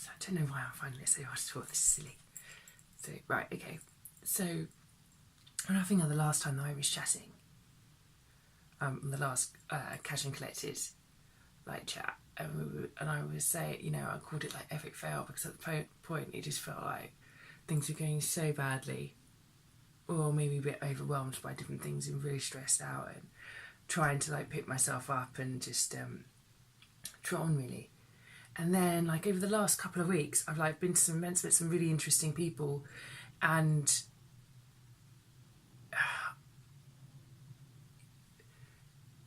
I don't know why I'm finding it so hard to talk. This is silly. So, right, okay. So, I think the last time that I was chatting, the last Cash and Collected like chat, and I was saying, you know, I called it like epic fail because at the point it just felt like things were going so badly, or maybe a bit overwhelmed by different things and really stressed out and trying to like pick myself up and just trot on really. And then like over the last couple of weeks I've like been to some events with some really interesting people, and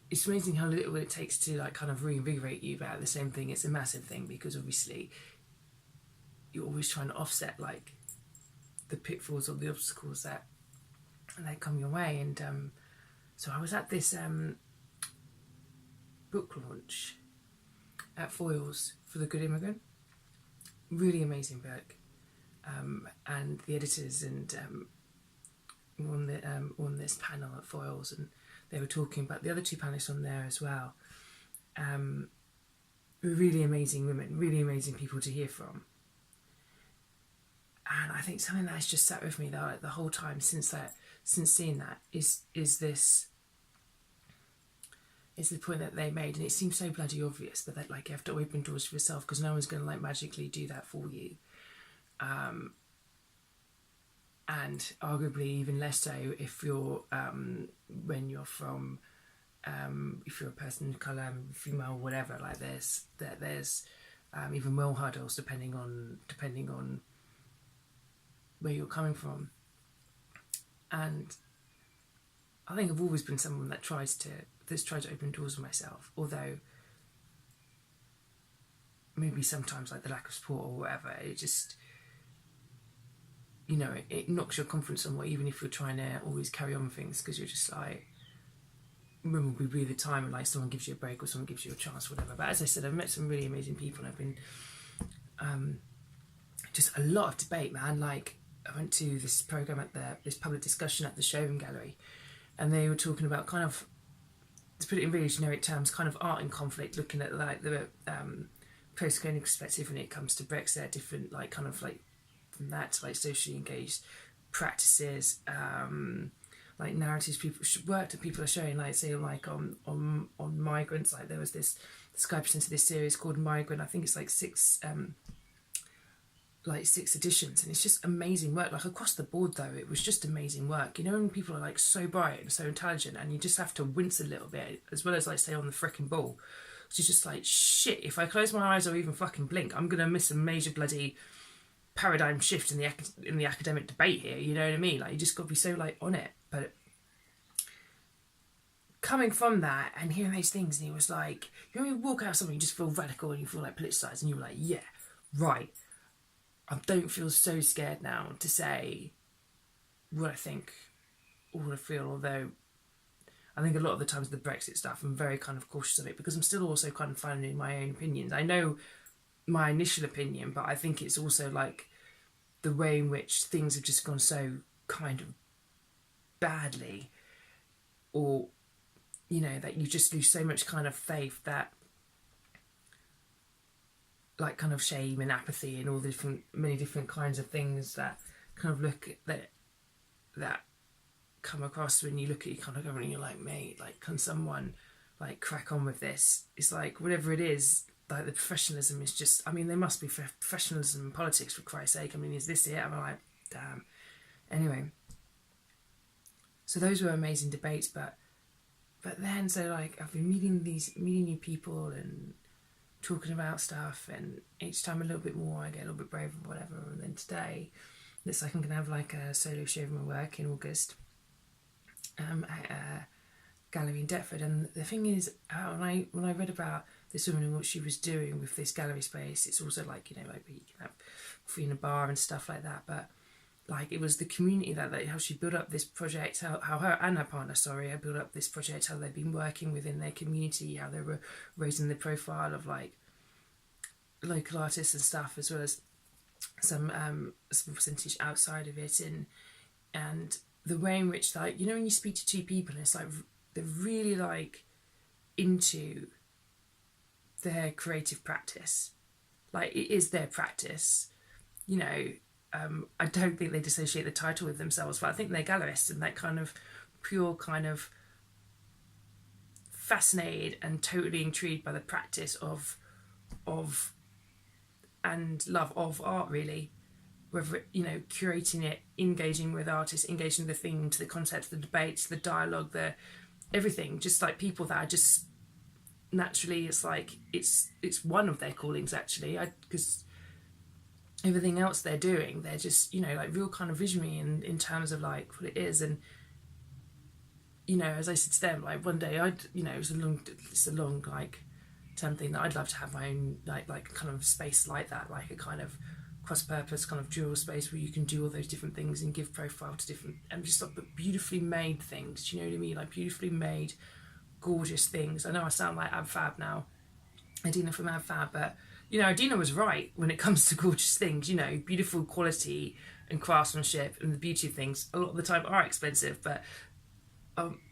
it's amazing how little it takes to like kind of reinvigorate you. But at the same thing, it's a massive thing because obviously you're always trying to offset like the pitfalls or the obstacles that come your way. And so I was at this book launch at Foyles for The Good Immigrant. Really amazing book, and the editors and on this panel at Foyles, and they were talking about the other two panelists on there as well. Really amazing women, really amazing people to hear from. And I think something that has just sat with me the whole time since seeing that is the point that they made, and it seems so bloody obvious, but that like you have to open doors for yourself because no one's going to like magically do that for you. And arguably even less so if you're when you're from if you're a person of colour, female, whatever. Like there's even more hurdles depending on where you're coming from. And I think I've always been someone that tries to open doors for myself, although maybe sometimes like the lack of support or whatever, it just, you know, it knocks your confidence somewhat, even if you're trying to always carry on things, because you're just like, when will be the time and like someone gives you a break or someone gives you a chance, whatever. But as I said, I've met some really amazing people, and I've been just a lot of debate, man. Like I went to this program at this public discussion at the Showroom Gallery, and they were talking about kind of, to put it in really generic terms, kind of art in conflict, looking at like the post-colonial perspective when it comes to Brexit, different like kind of like from that to like socially engaged practices, like narratives work that people are showing, like say like on migrants. Like there was this Sky presented this series called Migrant. I think it's like six editions, and it's just amazing work. Like across the board though, it was just amazing work. You know, when people are like so bright and so intelligent, and you just have to wince a little bit, as well as like stay on the frickin' ball. So just like, shit, if I close my eyes or even fucking blink, I'm gonna miss a major bloody paradigm shift in the academic debate here. You know what I mean? Like you just got to be so like on it. But coming from that and hearing those things, and he was like, you know, when you walk out of something, you just feel radical and you feel like politicised, and you were like, yeah, right. I don't feel so scared now to say what I think or what I feel, although I think a lot of the times the Brexit stuff, I'm very kind of cautious of it because I'm still also kind of finding my own opinions. I know my initial opinion, but I think it's also like the way in which things have just gone so kind of badly, or, you know, that you just lose so much kind of faith that, like kind of shame and apathy and all the many different kinds of things that kind of look at that come across when you look at your kind of government and you're like, mate, like can someone like crack on with this? It's like whatever it is, like the professionalism is just, I mean, there must be professionalism in politics for Christ's sake. I mean, is this it? I'm like, damn. Anyway, so those were amazing debates, but then so like I've been meeting new people and talking about stuff, and each time a little bit more, I get a little bit braver or whatever. And then today, looks like I'm gonna have like a solo show of my work in August at a gallery in Deptford. And the thing is, when I read about this woman and what she was doing with this gallery space, it's also like, you know, like you can have coffee in a bar and stuff like that, but like it was the community that how she built up this project, how her and her partner, had built up this project, how they've been working within their community, how they were raising the profile of like local artists and stuff, as well as some small percentage outside of it, and the way in which, like, you know, when you speak to two people and it's like they're really like into their creative practice, like it is their practice, you know. I don't think they dissociate the title with themselves, but I think they're gallerists and that kind of pure kind of fascinated and totally intrigued by the practice of and love of art, really. Whether, you know, curating it, engaging with artists, engaging the themes, the concepts, the debates, the dialogue, the everything, just like people that are just naturally, it's like it's one of their callings, actually, because everything else they're doing, they're just, you know, like real kind of visionary in terms of like what it is. And, you know, as I said to them, like one day you know, it's a long like term thing that I'd love to have my own like kind of space like that, like a kind of cross-purpose kind of dual space where you can do all those different things and give profile to different, and just like beautifully made things, do you know what I mean? Like beautifully made, gorgeous things. I know I sound like Ab Fab now, Adina from Ab Fab, but, you know, Adina was right when it comes to gorgeous things, you know, beautiful quality and craftsmanship, and the beauty of things a lot of the time are expensive, but,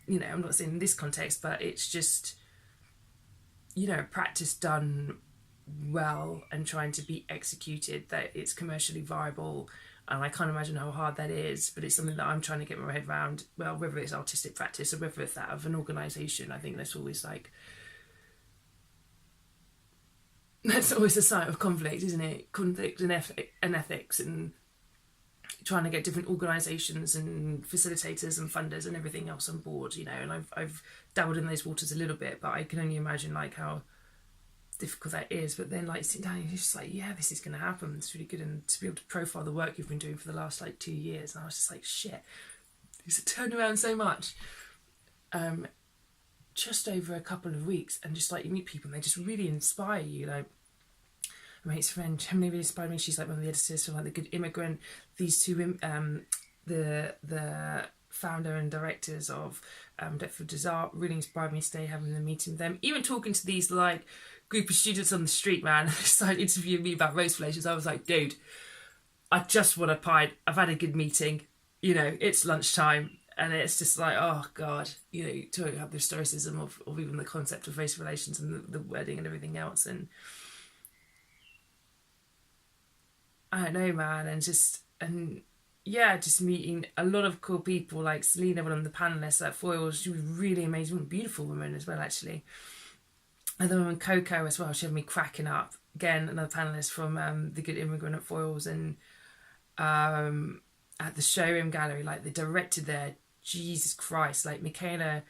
you know, I'm not saying in this context, but it's just, you know, practice done well and trying to be executed, that it's commercially viable. And I can't imagine how hard that is, but it's something that I'm trying to get my head around. Well, whether it's artistic practice or whether it's that of an organisation, I think that's always like, that's always a site of conflict, isn't it? Conflict and ethics, and trying to get different organisations and facilitators and funders and everything else on board, you know. And I've dabbled in those waters a little bit, but I can only imagine like how difficult that is. But then like sitting down, you're just like, yeah, this is going to happen, it's really good. And to be able to profile the work you've been doing for the last like 2 years, and I was just like, shit, it's turned around so much, just over a couple of weeks. And just like you meet people and they just really inspire you. Like my mate's friend Emily really inspired me. She's like one of the editors from like The Good Immigrant. These two the founder and directors of Deptford Does Art really inspired me to stay, having the meeting with them, even talking to these like group of students on the street, man. They started interviewing me about race relations. I was like, dude, I just want a pint, I've had a good meeting, you know, it's lunchtime. And it's just like, oh God, you know, to have the historicism of even the concept of race relations and the wedding and everything else. And I don't know, man, and yeah, just meeting a lot of cool people, like Selena, one of the panelists at Foyles. She was really amazing, beautiful woman as well, actually. And the woman Coco as well, she had me cracking up. Again, another panellist from The Good Immigrant at Foyles. And at the showroom gallery, like the director there, Jesus Christ, like Michaela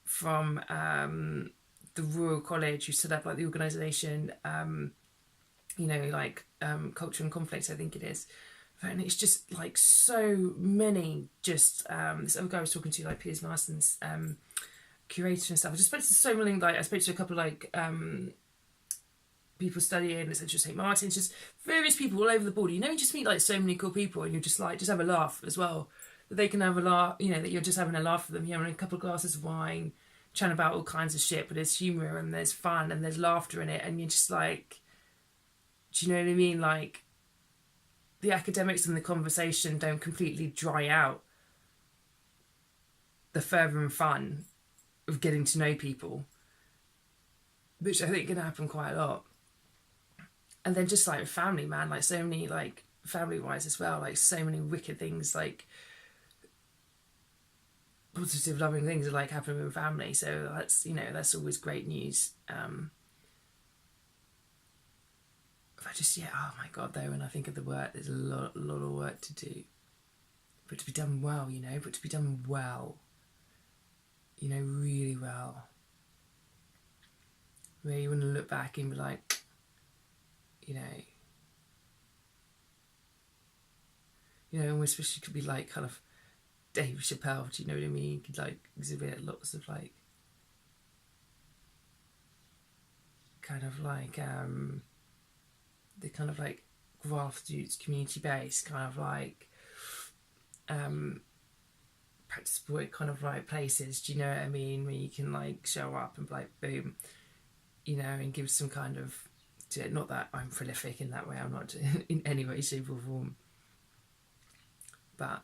from the Royal College, who set up like the organisation, you know, like Culture and Conflict, I think it is. And it's just like so many, just this other guy I was talking to, like Piers Marston's curator and stuff. I just spoke to so many, like I spoke to a couple of like people studying at Central St Martin's, just various people all over the border. You know, you just meet like so many cool people, and you just like just have a laugh as well. That they can have a laugh, you know, that you're just having a laugh with them. You're having a couple of glasses of wine, chatting about all kinds of shit, but there's humour and there's fun and there's laughter in it, and you're just like, do you know what I mean? Like, the academics and the conversation don't completely dry out the fervour and fun of getting to know people, which I think can happen quite a lot. And then just like family, man, like so many, like family wise as well, like so many wicked things, like positive loving things are like happening with family. So that's, you know, that's always great news. I just, yeah, oh my God, though, when I think of the work, there's a lot of work to do. But to be done well, you know, you know, really well. Where you want to look back and be like, you know, almost wish you could be like kind of Dave Chappelle, do you know what I mean? You could like exhibit lots of like, kind of like, the kind of like grassroots, community based kind of like practice support kind of like places, do you know what I mean, where you can like show up and like boom, you know, and give some kind of, not that I'm prolific in that way, I'm not in any way, shape or form, but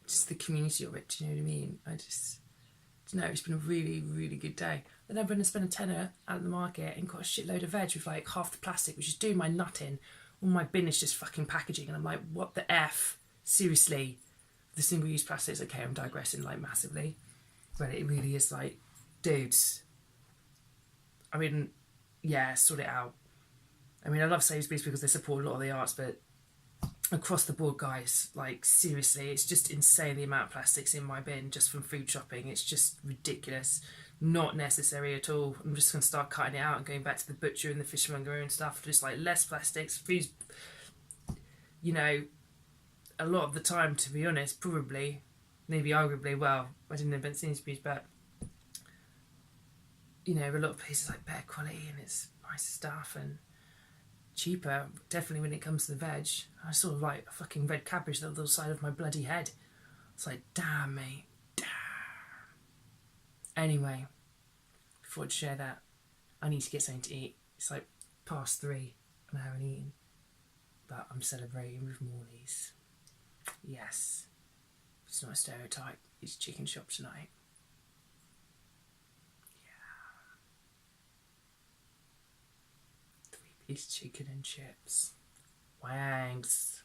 just the community of it, do you know what I mean? I just, no, it's been a really, really good day. Then I'm going to spend a tenner out of the market and got a shitload of veg with like half the plastic, which is doing my nut in. All my bin is just fucking packaging, and I'm like, what the F? Seriously? The single-use plastics, okay, I'm digressing like massively. But it really is like, dudes, I mean, yeah, sort it out. I mean, I love Sainsbury's because they support a lot of the arts, but across the board, guys, like, seriously, it's just insane the amount of plastics in my bin just from food shopping. It's just ridiculous. Not necessary at all. I'm just going to start cutting it out and going back to the butcher and the fishmonger and stuff. Just like less plastics. Food's, you know, a lot of the time, to be honest, probably, maybe arguably, well, I didn't invent Sainsbury's, but, you know, a lot of places like better quality and it's nice stuff and cheaper, definitely when it comes to the veg. I sort of like a fucking red cabbage the other side of my bloody head. It's like, damn, mate, damn. Anyway, thought I'd share that. I need to get something to eat. It's like past 3 and I haven't eaten, but I'm celebrating with Morley's. Yes, it's not a stereotype. It's chicken shop tonight. Yeah, 3-piece chicken and chips. Wangs.